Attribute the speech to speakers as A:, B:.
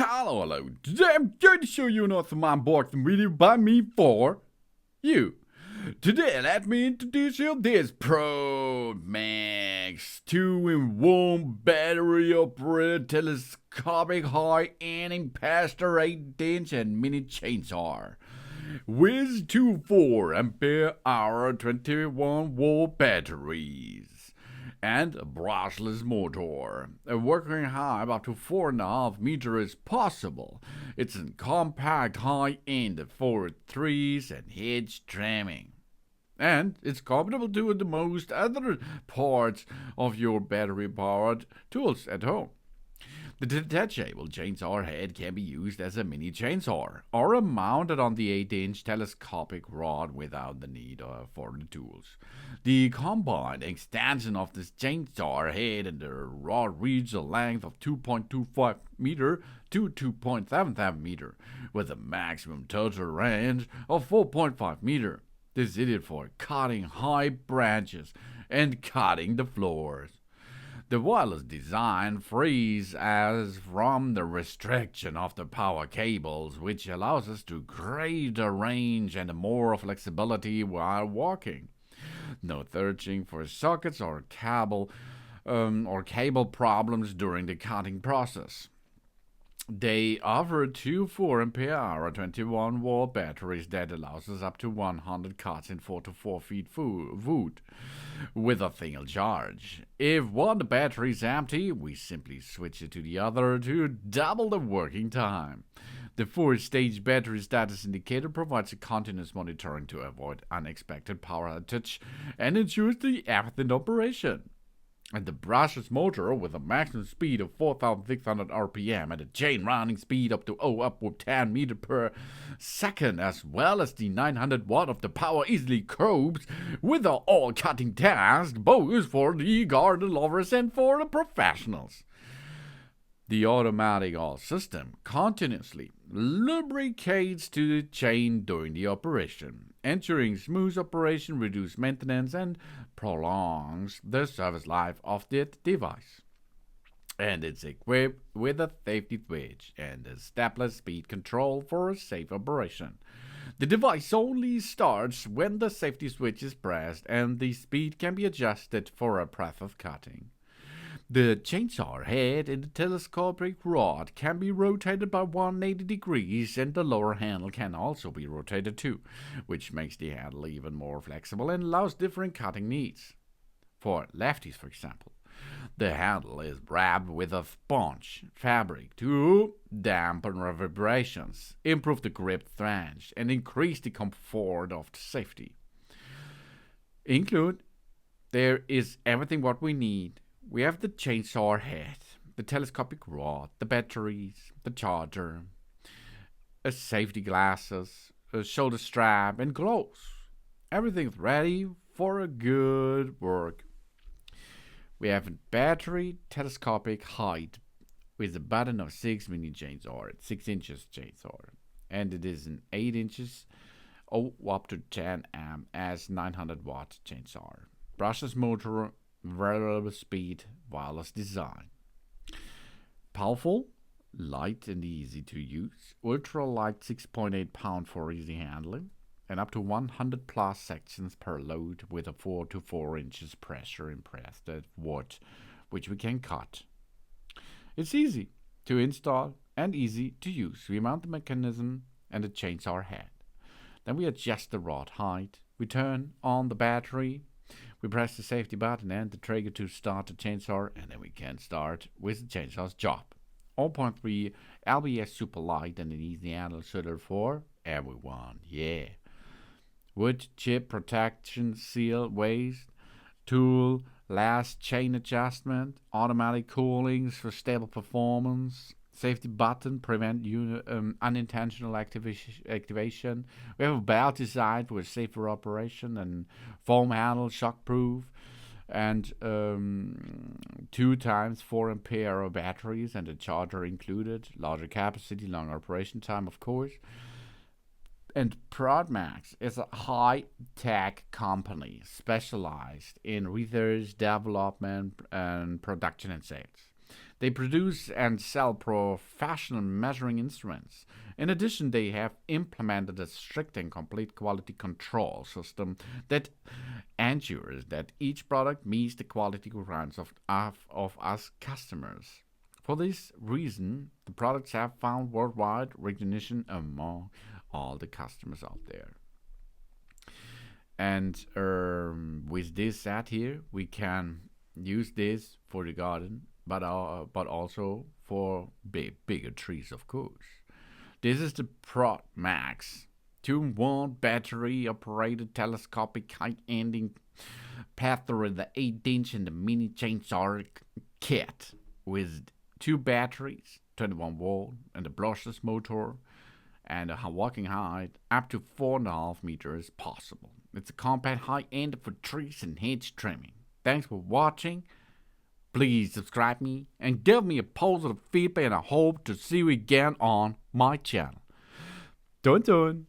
A: Hello. Today I'm going to show you another unboxing video by me for you. Today let me introduce you this Pro Max 2-in-1 battery operated telescopic high-end impaster 8-inch and mini chainsaw with two 4 ampere-hour 21-volt batteries and a brushless motor. A working height up to 4.5 meters is possible. It's a compact high-end 4.3s and hitch trimming. And it's compatible to the most other parts of your battery-powered tools at home. The detachable chainsaw head can be used as a mini chainsaw or mounted on the 8-inch telescopic rod without the need for the tools. The combined extension of this chainsaw head and the rod reaches a length of 2.25 meter to 2.77 meter with a maximum total range of 4.5 meter. This is it for cutting high branches and cutting the floors. The wireless design frees us from the restriction of the power cables, which allows us to greater range and more flexibility while walking. No searching for sockets or cable problems during the cutting process. They offer two 4-ampere-hour 21-volt batteries that allows us up to 100 cuts in 4 to 4 feet wood with a single charge. If one battery is empty, we simply switch it to the other to double the working time. The 4-stage battery status indicator provides a continuous monitoring to avoid unexpected power outage and ensures the efficient operation. And the brushless motor with a maximum speed of 4,600 RPM and a chain running speed up to 10 meters per second, as well as the 900 watt of the power easily copes with the all-cutting task, both for the garden lovers and for the professionals. The automatic all system continuously lubricates to the chain during the operation, ensuring smooth operation, reduced maintenance, and prolongs the service life of the device. And it's equipped with a safety switch and a stepless speed control for a safe operation. The device only starts when the safety switch is pressed, and the speed can be adjusted for a breadth of cutting. The chainsaw head and the telescopic rod can be rotated by 180 degrees, and the lower handle can also be rotated too, which makes the handle even more flexible and allows different cutting needs. For lefties, for example, the handle is wrapped with a sponge fabric to dampen vibrations, improve the grip strength, and increase the comfort of the safety. There is everything what we need. We have the chainsaw head, the telescopic rod, the batteries, the charger, a safety glasses, a shoulder strap, and gloves. Everything's ready for a good work. We have a battery telescopic height with a button of 6 mini chainsaw, 6 inches chainsaw, and it is an 8 inches up to 10 amp as 900 watt chainsaw. Brushless motor, variable speed, wireless design. Powerful, light and easy to use. Ultra light 6.8 pound for easy handling. And up to 100 plus sections per load with a 4 to 4 inches pressure impressed wood, which we can cut. It's easy to install and easy to use. We mount the mechanism and the chainsaw head. Then we adjust the rod height. We turn on the battery. We press the safety button and the trigger to start the chainsaw, and then we can start with the chainsaw's job. 0.3 LBS super light and an easy handle suited for everyone. Yeah. Wood chip protection seal waste, tool, last chain adjustment, automatic coolings for stable performance, safety button, prevent unintentional activation. We have a belt designed for safer operation and foam handle, shockproof, and 2 times 4 ampere batteries and a charger included. Larger capacity, longer operation time, of course. And ProdMax is a high-tech company specialized in research, development, and production and sales. They produce and sell professional measuring instruments. In addition, they have implemented a strict and complete quality control system that ensures that each product meets the quality requirements of us customers. For this reason, the products have found worldwide recognition among all the customers out there. And with this said here, we can use this for the garden, but also for bigger trees, of course. This is the Prod Max 2-in-1 battery operated telescopic high-ending Panther with the 8-inch and the mini chainsaw kit with two batteries, 21 volt, and a brushless motor, and a walking height up to 4.5 meters possible. It's a compact high-end for trees and hedge trimming. Thanks for watching. Please subscribe me and give me a positive feedback, and I hope to see you again on my channel. Dun dun!